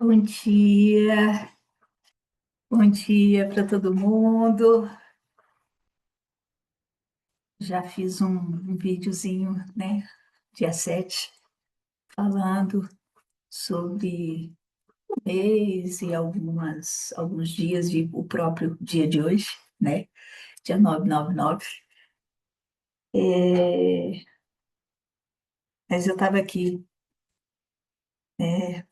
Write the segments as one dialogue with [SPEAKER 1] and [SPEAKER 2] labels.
[SPEAKER 1] Bom dia para todo mundo. Já fiz um videozinho, né, dia 7, falando sobre o mês e alguns dias de o próprio dia de hoje, né, dia 999. É, mas eu estava aqui, né,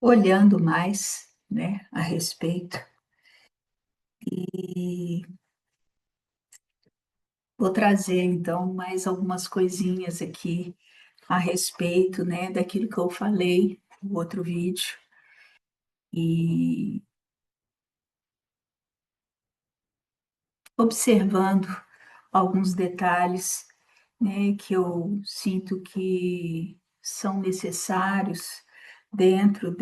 [SPEAKER 1] olhando mais, né, a respeito e vou trazer então mais algumas coisinhas aqui a respeito, né, daquilo que eu falei no outro vídeo e observando alguns detalhes, né, que eu sinto que são necessários dentro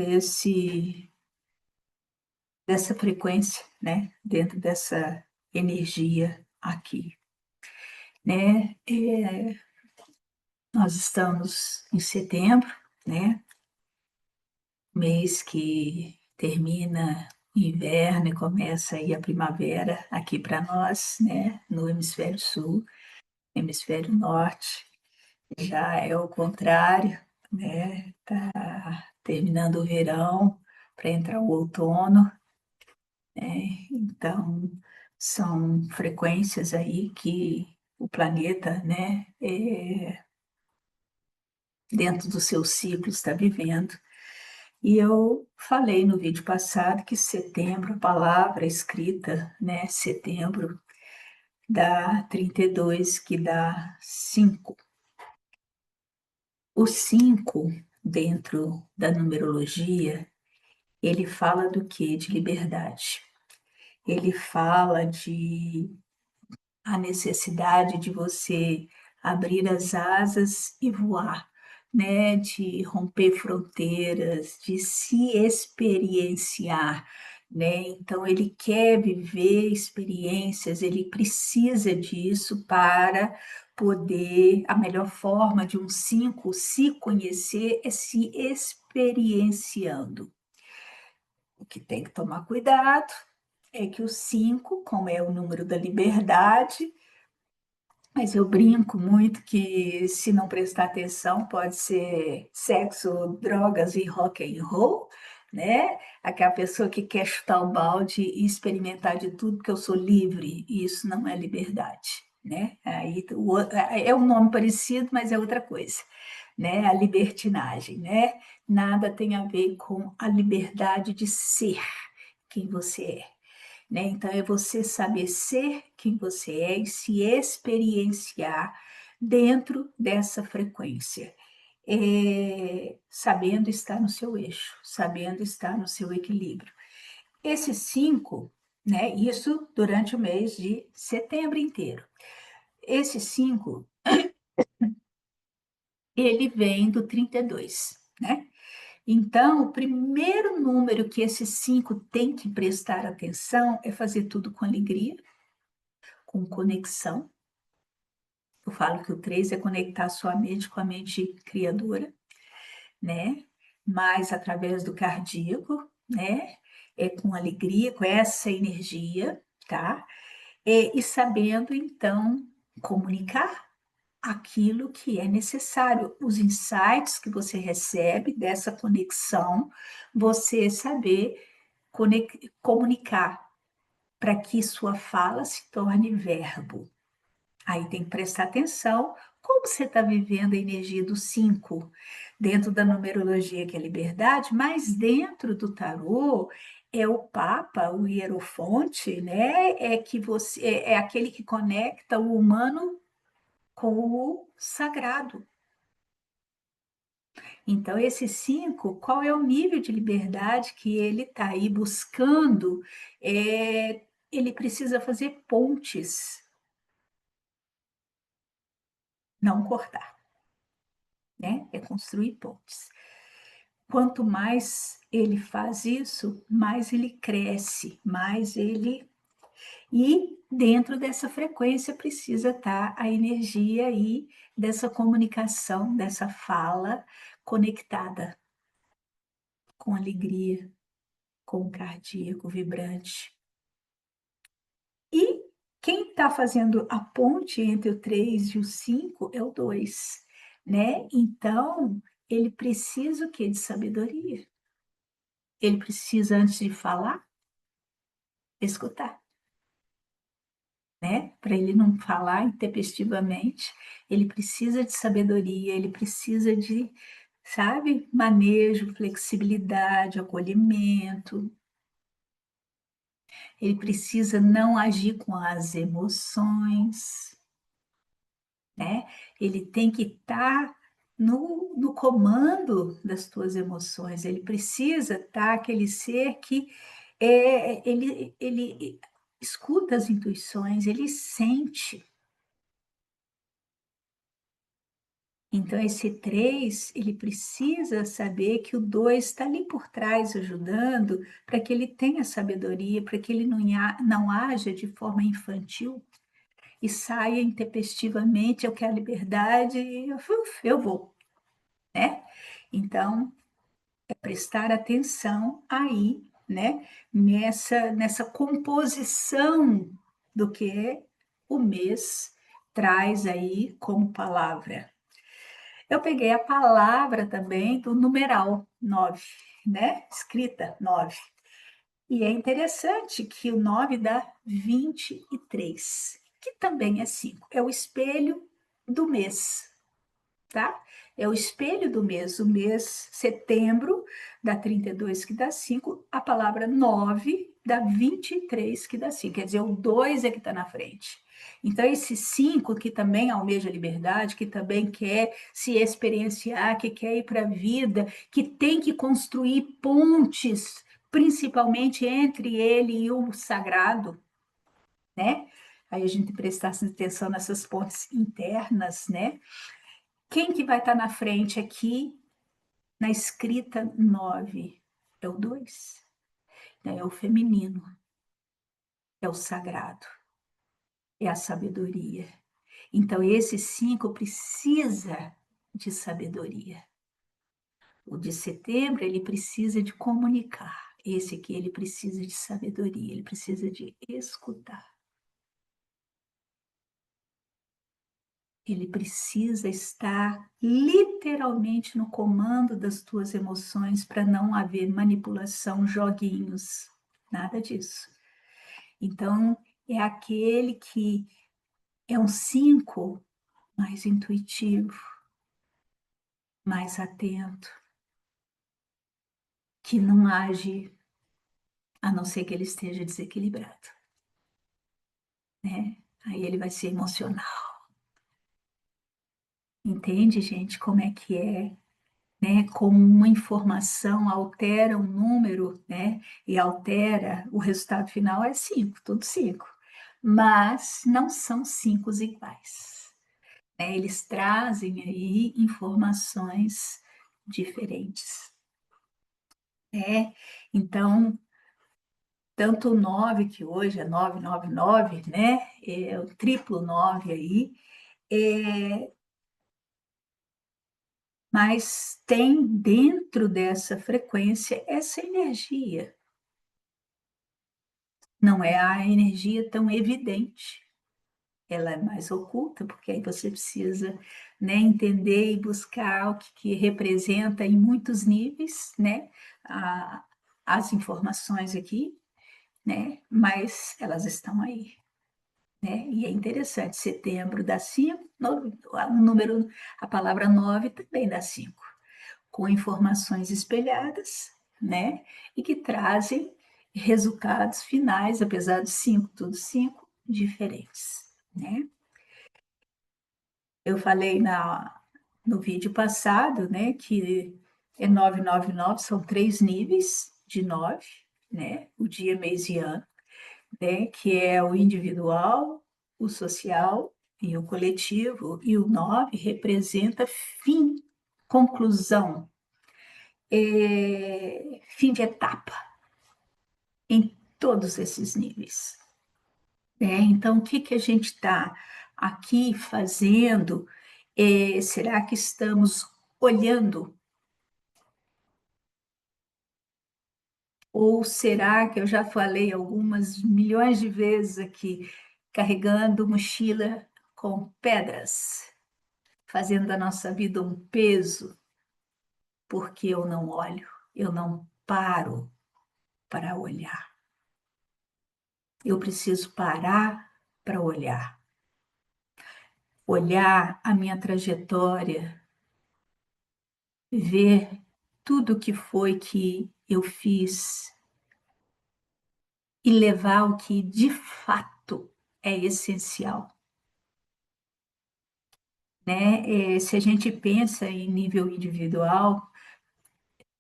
[SPEAKER 1] dessa frequência, né, dentro dessa energia aqui, né? Nós estamos em setembro, né? Mês que termina o inverno e começa aí a primavera aqui para nós, né, no hemisfério sul, hemisfério norte, já é o contrário, né, tá terminando o verão para entrar o outono, né, então são frequências aí que o planeta, né, dentro do seu ciclo está vivendo. E eu falei no vídeo passado que setembro, a palavra escrita, né, setembro, dá 32, que dá 5. O 5 dentro da numerologia, ele fala do quê? De liberdade. Ele fala de a necessidade de você abrir as asas e voar, né? De romper fronteiras, de se experienciar, né? Então, ele quer viver experiências, ele precisa disso para poder. A melhor forma de um 5 se conhecer é se experienciando. O que tem que tomar cuidado é que o 5, como é o número da liberdade, mas eu brinco muito que se não prestar atenção pode ser sexo, drogas e rock and roll, né? Aquela pessoa que quer chutar o balde e experimentar de tudo porque eu sou livre, e isso não é liberdade, né? Aí é um nome parecido, mas é outra coisa, né? A libertinagem, né? Nada tem a ver com a liberdade de ser quem você é, né? Então, é você saber ser quem você é e se experienciar dentro dessa frequência, sabendo estar no seu eixo, sabendo estar no seu equilíbrio. Esses 5, né? Isso durante o mês de setembro inteiro. Esses 5, ele vem do 32, né? Então, o primeiro número que esses 5 têm que prestar atenção é fazer tudo com alegria, com conexão. Eu falo que o 3 é conectar a sua mente com a mente criadora, né? Mas através do cardíaco, né? É com alegria, com essa energia, tá? E sabendo, então, comunicar aquilo que é necessário, os insights que você recebe dessa conexão, você saber comunicar para que sua fala se torne verbo. Aí tem que prestar atenção como você está vivendo a energia do 5 dentro da numerologia, que é liberdade, mas dentro do tarô é o Papa, o Hierofonte, né? É que você é aquele que conecta o humano com o sagrado. Então, esse 5, qual é o nível de liberdade que ele está aí buscando? Ele precisa fazer pontes, não cortar, né? É construir pontes. Quanto mais ele faz isso, mais ele cresce, mais ele. E dentro dessa frequência precisa estar a energia aí dessa comunicação, dessa fala conectada, com alegria, com o cardíaco vibrante. E quem está fazendo a ponte entre o 3 e o 5 é o 2, né? Então, ele precisa o quê? De sabedoria. Ele precisa, antes de falar, escutar, né? Para ele não falar intempestivamente, ele precisa de sabedoria, ele precisa de, sabe, manejo, flexibilidade, acolhimento. Ele precisa não agir com as emoções, né? Ele tem que estar no comando das tuas emoções. Ele precisa estar aquele ser que ele escuta as intuições, ele sente. Então, esse 3 ele precisa saber que o 2 está ali por trás ajudando para que ele tenha sabedoria, para que ele não haja de forma infantil e saia intempestivamente, eu quero liberdade, eu vou, né? Então, é prestar atenção aí, né? Nessa composição do que o mês traz aí como palavra. Eu peguei a palavra também do numeral 9, né? Escrita 9. E é interessante que o 9 dá 23, que também é 5. É o espelho do mês, tá? É o espelho do mês. O mês setembro dá 32, que dá 5. A palavra 9 dá 23, que dá 5. Quer dizer, o 2 é que está na frente. Então, esse 5 que também almeja a liberdade, que também quer se experienciar, que quer ir para a vida, que tem que construir pontes, principalmente entre ele e o sagrado, né? Aí a gente prestar atenção nessas pontes internas, né? Quem que vai estar na frente aqui na escrita 9? É o 2, né? É o feminino, é o sagrado, é a sabedoria. Então, esse 5 precisa de sabedoria. O de setembro, ele precisa de comunicar. Esse aqui, ele precisa de sabedoria, ele precisa de escutar. Ele precisa estar literalmente no comando das tuas emoções para não haver manipulação, joguinhos, nada disso. Então, é aquele que é um 5 mais intuitivo, mais atento, que não age a não ser que ele esteja desequilibrado, né? Aí ele vai ser emocional. Entende, gente, como é que é, né? Como uma informação altera um número, né? E altera o resultado final é 5, tudo 5. Mas não são 5 iguais, né? Eles trazem aí informações diferentes, né? Então, tanto o 9, que hoje é 999, né? É o triplo 9 aí, é, mas tem dentro dessa frequência essa energia. Não é a energia tão evidente, ela é mais oculta, porque aí você precisa, né, entender e buscar o que representa em muitos níveis, né, a- as informações aqui, né, mas elas estão aí, né, e é interessante, setembro dá 5, o número, a palavra 9 também dá 5, com informações espelhadas, né, e que trazem resultados finais, apesar de 5, tudo 5, diferentes, né. Eu falei no vídeo passado, né, que é 999, são 3 níveis de 9, né, o dia, mês e ano, né, que é o individual, o social e o coletivo, e o 9 representa fim, conclusão, fim de etapa em todos esses níveis, né? Então, o que que a gente está aqui fazendo? Será que estamos olhando Ou será que eu já falei algumas milhões de vezes aqui, carregando mochila com pedras, fazendo da nossa vida um peso, porque eu não olho, eu não paro para olhar. Eu preciso parar para olhar. Olhar a minha trajetória, ver tudo que foi que eu fiz e levar o que de fato é essencial, né? Se a gente pensa em nível individual,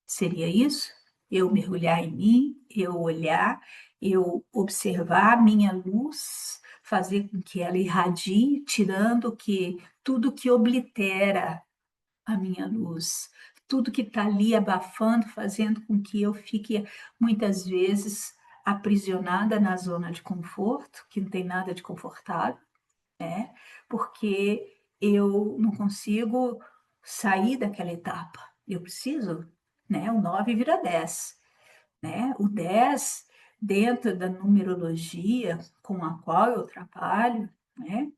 [SPEAKER 1] seria isso? Eu mergulhar em mim, eu olhar, eu observar a minha luz, fazer com que ela irradie, tirando que tudo que oblitera a minha luz, tudo que está ali abafando, fazendo com que eu fique muitas vezes aprisionada na zona de conforto, que não tem nada de confortável, né? Porque eu não consigo sair daquela etapa. Eu preciso, né? O 9 vira 10, né? O 10 dentro da numerologia com a qual eu trabalho, né?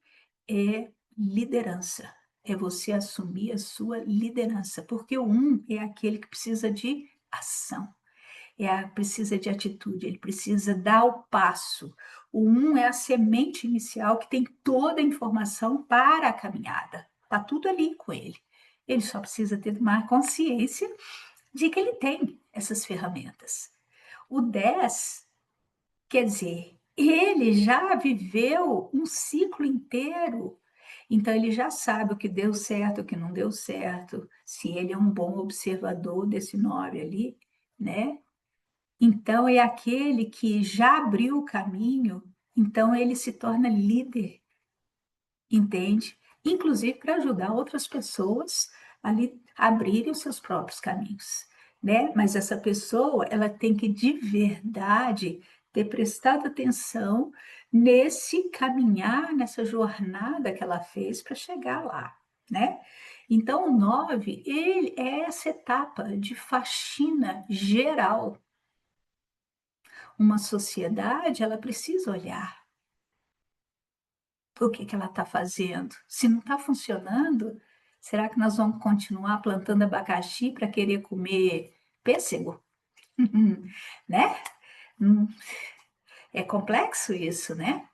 [SPEAKER 1] É liderança. É você assumir a sua liderança, porque o um é aquele que precisa de ação, precisa de atitude, ele precisa dar o passo. O um é a semente inicial que tem toda a informação para a caminhada. Está tudo ali com ele. Ele só precisa ter uma consciência de que ele tem essas ferramentas. O 10, quer dizer, ele já viveu um ciclo inteiro. Então, ele já sabe o que deu certo, o que não deu certo, se ele é um bom observador desse 9 ali, né? Então, é aquele que já abriu o caminho, então ele se torna líder, entende? Inclusive para ajudar outras pessoas a abrirem os seus próprios caminhos, né? Mas essa pessoa, ela tem que de verdade ter prestado atenção nesse caminhar, nessa jornada que ela fez para chegar lá, né? Então, o 9, ele é essa etapa de faxina geral. Uma sociedade, ela precisa olhar o que que ela está fazendo. Se não está funcionando, será que nós vamos continuar plantando abacaxi para querer comer pêssego? Né? Hum, É complexo isso, né?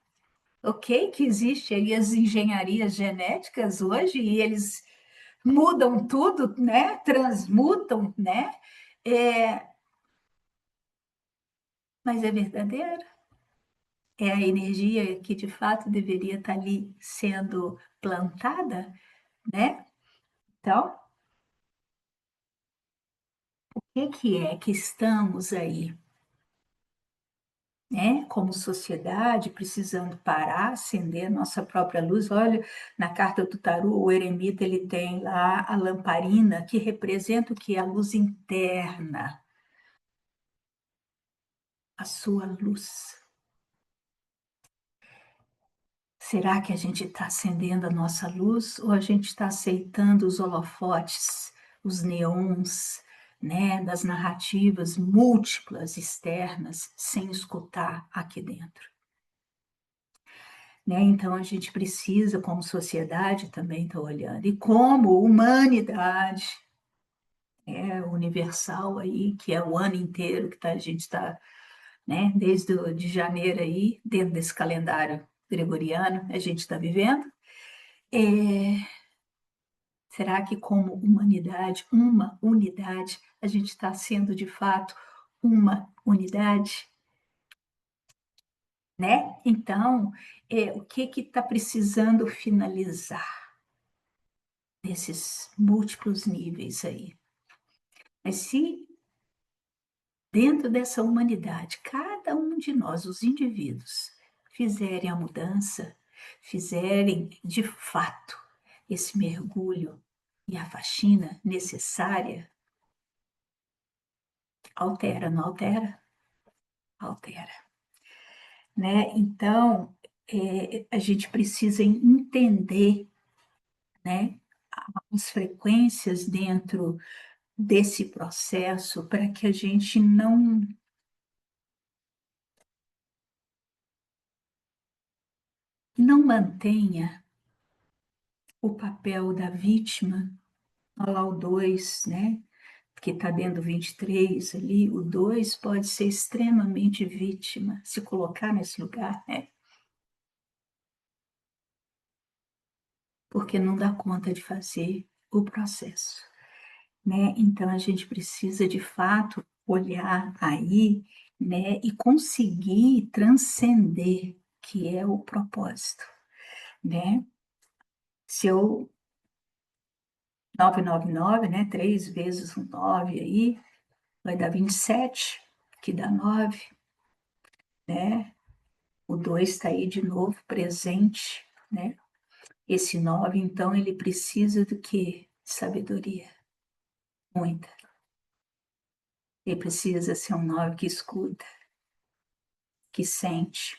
[SPEAKER 1] Ok, que existe aí as engenharias genéticas hoje e eles mudam tudo, né? Transmutam, né? É, mas é verdadeiro? É a energia que de fato deveria estar ali sendo plantada, né? Então, o que que é que estamos aí, né? Como sociedade, precisando parar, acender a nossa própria luz. Olha, na carta do tarô, o eremita ele tem lá a lamparina que representa o que? A luz interna, a sua luz. Será que a gente está acendendo a nossa luz ou a gente está aceitando os holofotes, os neons, né, das narrativas múltiplas externas, sem escutar aqui dentro? Né? Então a gente precisa, como sociedade, também estar olhando, e como humanidade universal aí, que é o ano inteiro que a gente está, né, desde de janeiro aí, dentro desse calendário gregoriano, a gente está vivendo. É, Será que, como humanidade, uma unidade, a gente está sendo de fato uma unidade, né? Então, o que está precisando finalizar nesses múltiplos níveis aí? Mas se dentro dessa humanidade, cada um de nós, os indivíduos, fizerem a mudança, fizerem de fato esse mergulho e a faxina necessária, altera, não altera? Altera, né? Então, a gente precisa entender, né, as frequências dentro desse processo para que a gente não não mantenha o papel da vítima. Olha lá o 2, né? Que está dentro do 23 ali, o 2 pode ser extremamente vítima, se colocar nesse lugar, né? Porque não dá conta de fazer o processo, né? Então a gente precisa de fato olhar aí, né, e conseguir transcender, que é o propósito, né? Se eu 999, né, 3 vezes um 9 aí, vai dar 27, que dá 9, né? O 2 está aí de novo presente, né? Esse 9, então, ele precisa do quê? De sabedoria, muita. Ele precisa ser um 9 que escuta, que sente.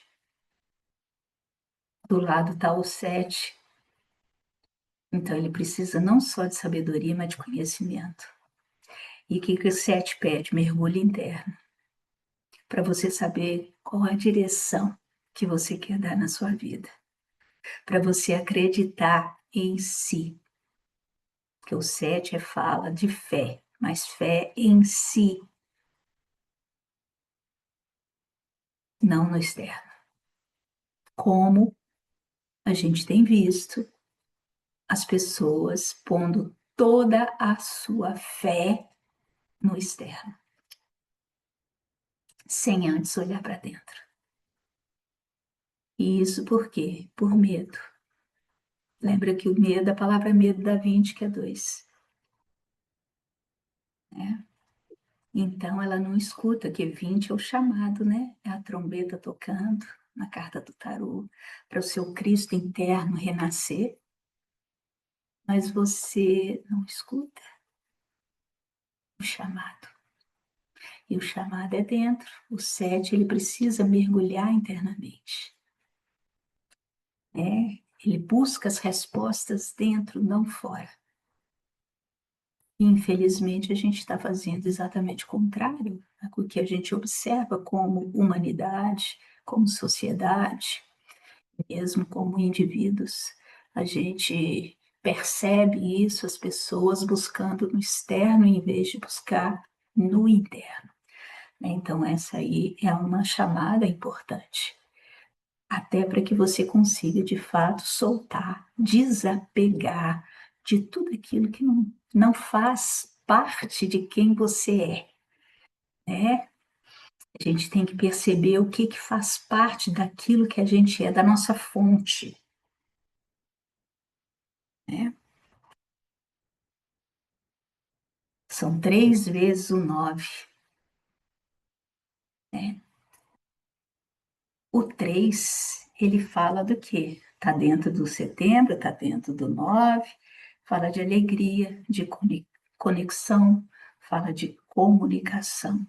[SPEAKER 1] Do lado está o 7, então ele precisa não só de sabedoria, mas de conhecimento. E o que o 7 pede? Mergulho interno, para você saber qual a direção que você quer dar na sua vida, para você acreditar em si. Porque o 7 fala de fé, mas fé em si, não no externo. Como a gente tem visto as pessoas pondo toda a sua fé no externo, sem antes olhar para dentro. E isso por quê? Por medo. Lembra que o medo, a palavra medo dá 20, que é 2. Né? Então ela não escuta, que 20 é o chamado, né? É a trombeta tocando na carta do tarô, para o seu Cristo interno renascer, mas você não escuta o chamado. E o chamado é dentro. O 7, ele precisa mergulhar internamente. Né? Ele busca as respostas dentro, não fora. E, infelizmente, a gente está fazendo exatamente o contrário, né? O que a gente observa como humanidade, como sociedade, mesmo como indivíduos. A gente percebe isso, as pessoas buscando no externo em vez de buscar no interno. Então, essa aí é uma chamada importante, até para que você consiga, de fato, soltar, desapegar de tudo aquilo que não faz parte de quem você né? A gente tem que perceber o que faz parte daquilo que a gente é, da nossa fonte, né? São 3 vezes o 9, né? O 3 ele fala do quê? Está dentro do setembro, está dentro do 9, fala de alegria, de conexão, fala de comunicação.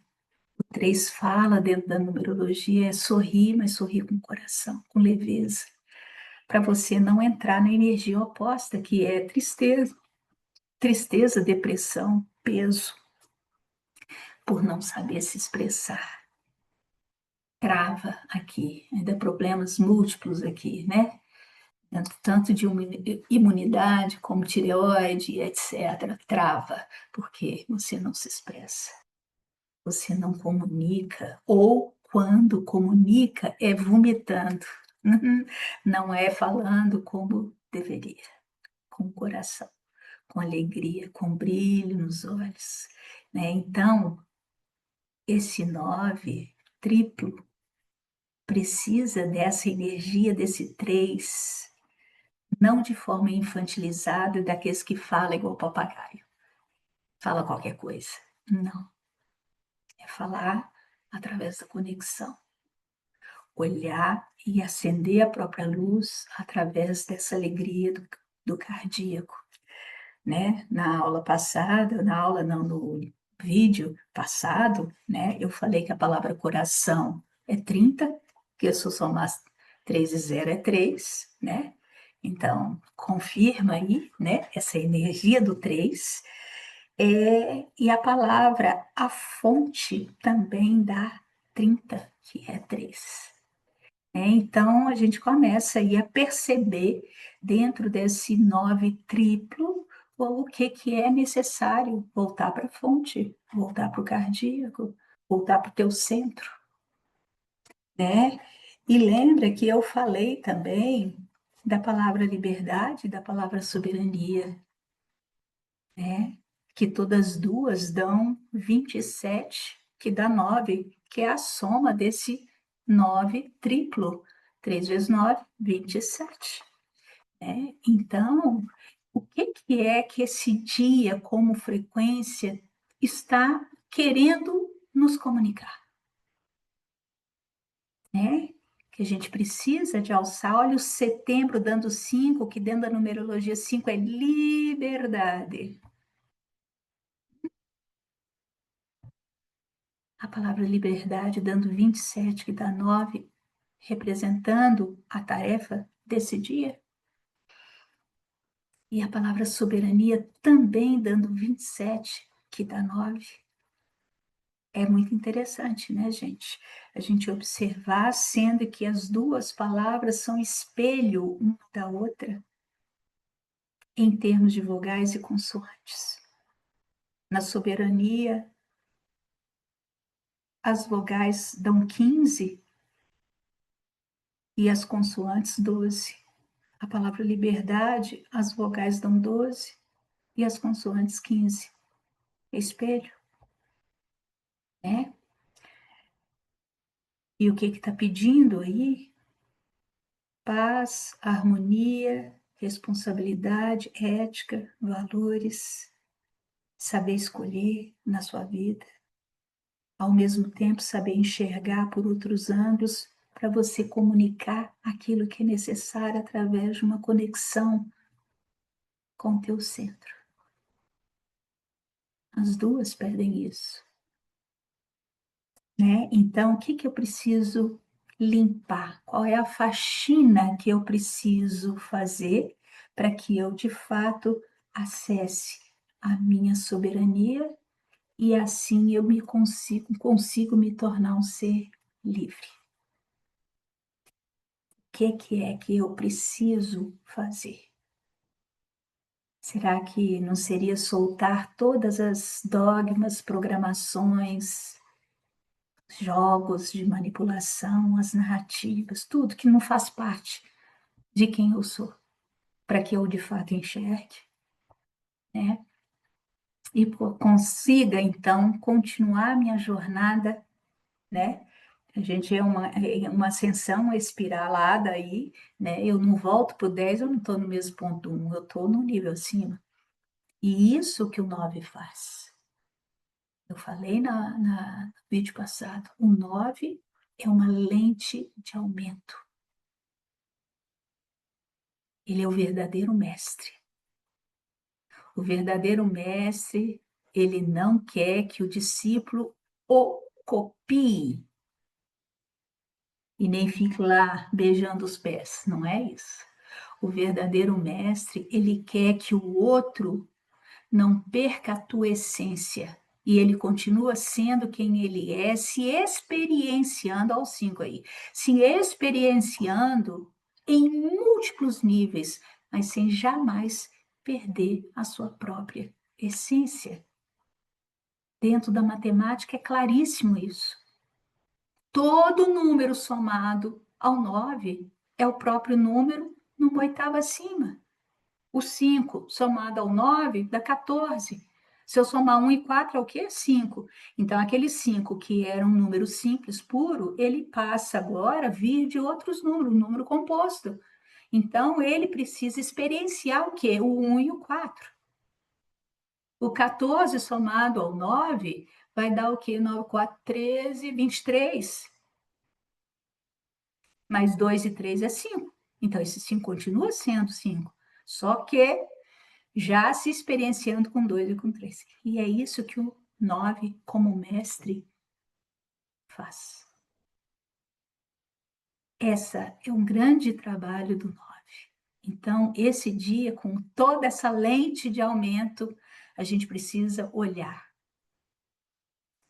[SPEAKER 1] O 3 fala, dentro da numerologia, é sorrir, mas sorrir com coração, com leveza, para você não entrar na energia oposta, que é tristeza. Tristeza, depressão, peso, por não saber se expressar. Trava aqui, ainda problemas múltiplos aqui, né? Tanto de imunidade como tireoide, etc. Trava, porque você não se expressa, você não comunica, ou quando comunica é vomitando, não é falando como deveria, com o coração, com alegria, com brilho nos olhos, né? Então, esse 9 triplo precisa dessa energia desse 3, não de forma infantilizada, daqueles que falam igual papagaio, fala qualquer coisa. Não, é falar através da conexão, olhar e acender a própria luz através dessa alegria do cardíaco, né? Na aula passada, na aula não, no vídeo passado, né? Eu falei que a palavra coração é 30, que eu sou somar 3 e 0 é 3, né? Então, confirma aí, né? Essa energia do 3. E a palavra, a fonte também dá 30, que é 3. Então, a gente começa aí a perceber, dentro desse 9 triplo, o que que é necessário voltar para a fonte, voltar para o cardíaco, voltar para o teu centro, né? E lembra que eu falei também da palavra liberdade, da palavra soberania, né? Que todas duas dão 27, que dá 9, que é a soma desse 9 triplo. 3 vezes 9, 27, né? Então, o que que é que esse dia, como frequência, está querendo nos comunicar, né? Que a gente precisa de alçar. Olha o setembro dando 5, que dentro da numerologia 5 é liberdade. A palavra liberdade dando 27, que dá 9, representando a tarefa desse dia. E a palavra soberania também dando 27, que dá 9. É muito interessante, né, gente? A gente observar, sendo que as duas palavras são espelho uma da outra, em termos de vogais e consoantes. Na soberania, as vogais dão 15 e as consoantes 12. A palavra liberdade, as vogais dão 12 e as consoantes 15. Espelho, né? E o que está pedindo aí? Paz, harmonia, responsabilidade, ética, valores, saber escolher na sua vida, ao mesmo tempo saber enxergar por outros ângulos para você comunicar aquilo que é necessário através de uma conexão com o teu centro. As duas pedem isso, né? Então, o que que eu preciso limpar? Qual é a faxina que eu preciso fazer para que eu, de fato, acesse a minha soberania e assim eu me consigo me tornar um ser livre? O que é que eu preciso fazer? Será que não seria soltar todas as dogmas, programações, jogos de manipulação, as narrativas, tudo que não faz parte de quem eu sou, para que eu de fato enxergue, né? E consiga então continuar minha jornada, né? A gente é uma ascensão espiralada aí, né? Eu não volto para o 10, eu não estou no mesmo ponto 1, eu estou no nível acima. E isso que o 9 faz. Eu falei no vídeo passado, o 9 é uma lente de aumento. Ele é o verdadeiro mestre. O verdadeiro mestre, ele não quer que o discípulo o copie e nem fique lá beijando os pés, não é isso. O verdadeiro mestre, ele quer que o outro não perca a tua essência e ele continua sendo quem ele é, se experienciando aos 5 aí, se experienciando em múltiplos níveis, mas sem jamais perder a sua própria essência. Dentro da matemática é claríssimo isso. Todo número somado ao 9 é o próprio número numa oitava acima. O 5 somado ao 9 dá 14. Se eu somar 1 e 4 é o quê? 5. Então, aquele 5 que era um número simples, puro, ele passa agora a vir de outros números, um número composto. Então, ele precisa experienciar o quê? O 1 e o 4. O 14 somado ao 9 vai dar o quê? 9, 4, 13, 23. Mais 2 e 3 é 5. Então, esse 5 continua sendo 5. Só que já se experienciando com 2 e com 3. E é isso que o 9, como mestre, faz. Essa é um grande trabalho do 9. Então, esse dia, com toda essa lente de aumento, a gente precisa olhar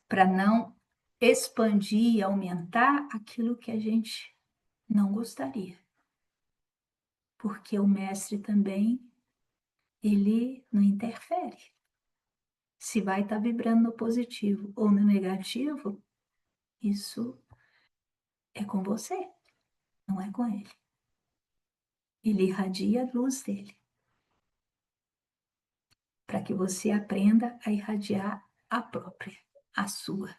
[SPEAKER 1] para não expandir e aumentar aquilo que a gente não gostaria, porque o mestre também, ele não interfere. Se vai estar vibrando no positivo ou no negativo, isso é com você, não é com ele. Ele irradia a luz dele, para que você aprenda a irradiar a própria, a sua,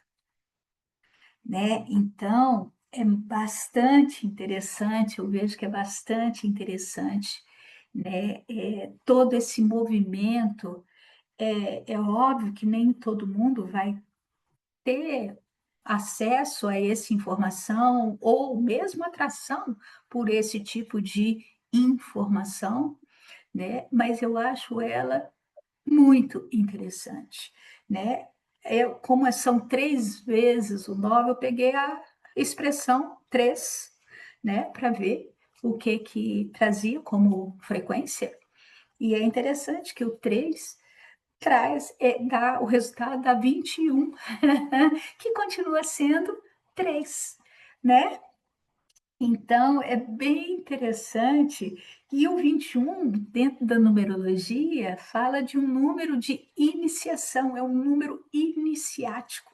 [SPEAKER 1] né? Então, é bastante interessante, eu vejo que é bastante interessante, né? Todo esse movimento, é óbvio que nem todo mundo vai ter acesso a essa informação ou mesmo atração por esse tipo de informação, né? Mas eu acho ela muito interessante, né? Como são 3 vezes o 9, eu peguei a expressão 3, né, para ver o que que trazia como frequência, e é interessante que o 3 traz, dá o resultado dá 21, que continua sendo 3, né? Então, é bem interessante. E o 21, dentro da numerologia, fala de um número de iniciação, é um número iniciático.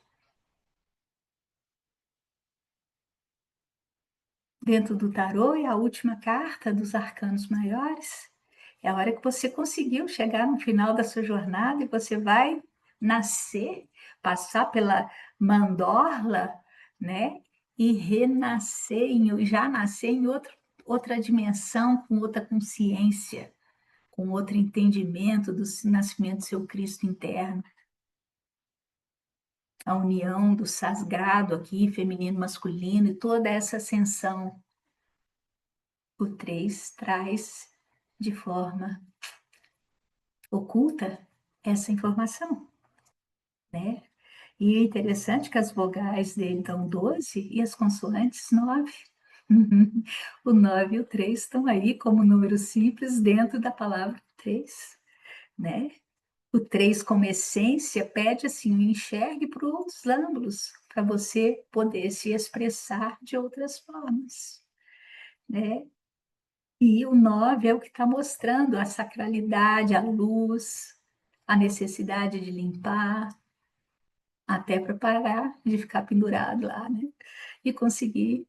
[SPEAKER 1] Dentro do tarô, é a última carta dos arcanos maiores. É a hora que você conseguiu chegar no final da sua jornada e você vai nascer, passar pela mandorla, né? E renascer, já nascer em outra dimensão, com outra consciência, com outro entendimento do nascimento do seu Cristo interno. A união do sagrado aqui, feminino, masculino, e toda essa ascensão. O 3 traz de forma oculta essa informação, né? E é interessante que as vogais dele dão 12 e as consoantes 9. O 9 e o 3 estão aí como números simples dentro da palavra 3, né? O 3 como essência pede assim, enxergue por outros ângulos, para você poder se expressar de outras formas, né? E o 9 é o que está mostrando a sacralidade, a luz, a necessidade de limpar, até para parar de ficar pendurado lá, né? E conseguir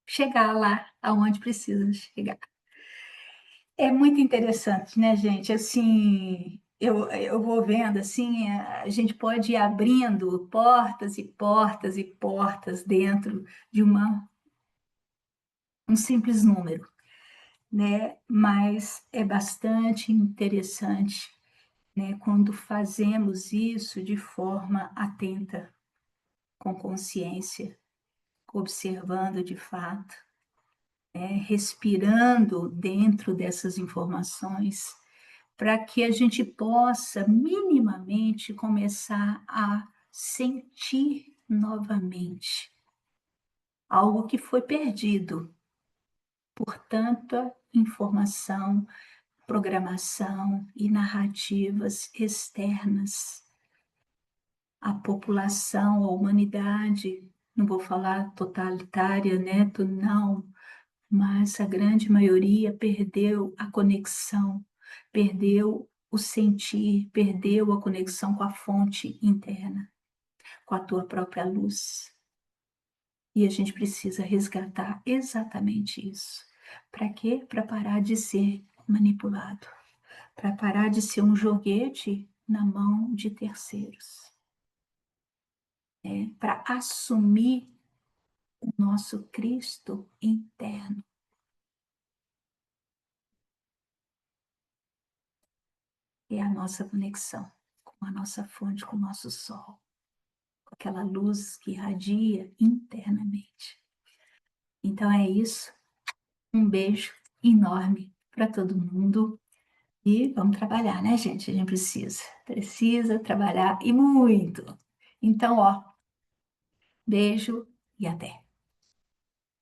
[SPEAKER 1] chegar lá aonde precisa chegar. É muito interessante, né, gente? Assim, eu vou vendo, assim, a gente pode ir abrindo portas e portas e portas dentro de um simples número, né? Mas é bastante interessante, né, quando fazemos isso de forma atenta, com consciência, observando de fato, respirando dentro dessas informações, para que a gente possa minimamente começar a sentir novamente algo que foi perdido por tanta informação, programação e narrativas externas. A população, a humanidade, não vou falar totalitária, né? Não, mas a grande maioria perdeu a conexão, perdeu o sentir, perdeu a conexão com a fonte interna, com a tua própria luz. E a gente precisa resgatar exatamente isso. Para quê? Para parar de ser manipulado, para parar de ser um joguete na mão de terceiros, para assumir o nosso Cristo interno. É a nossa conexão com a nossa fonte, com o nosso sol, com aquela luz que irradia internamente. Então é isso. Um beijo enorme para todo mundo. E vamos trabalhar, né, gente? A gente precisa trabalhar e muito. Então, ó, beijo e até.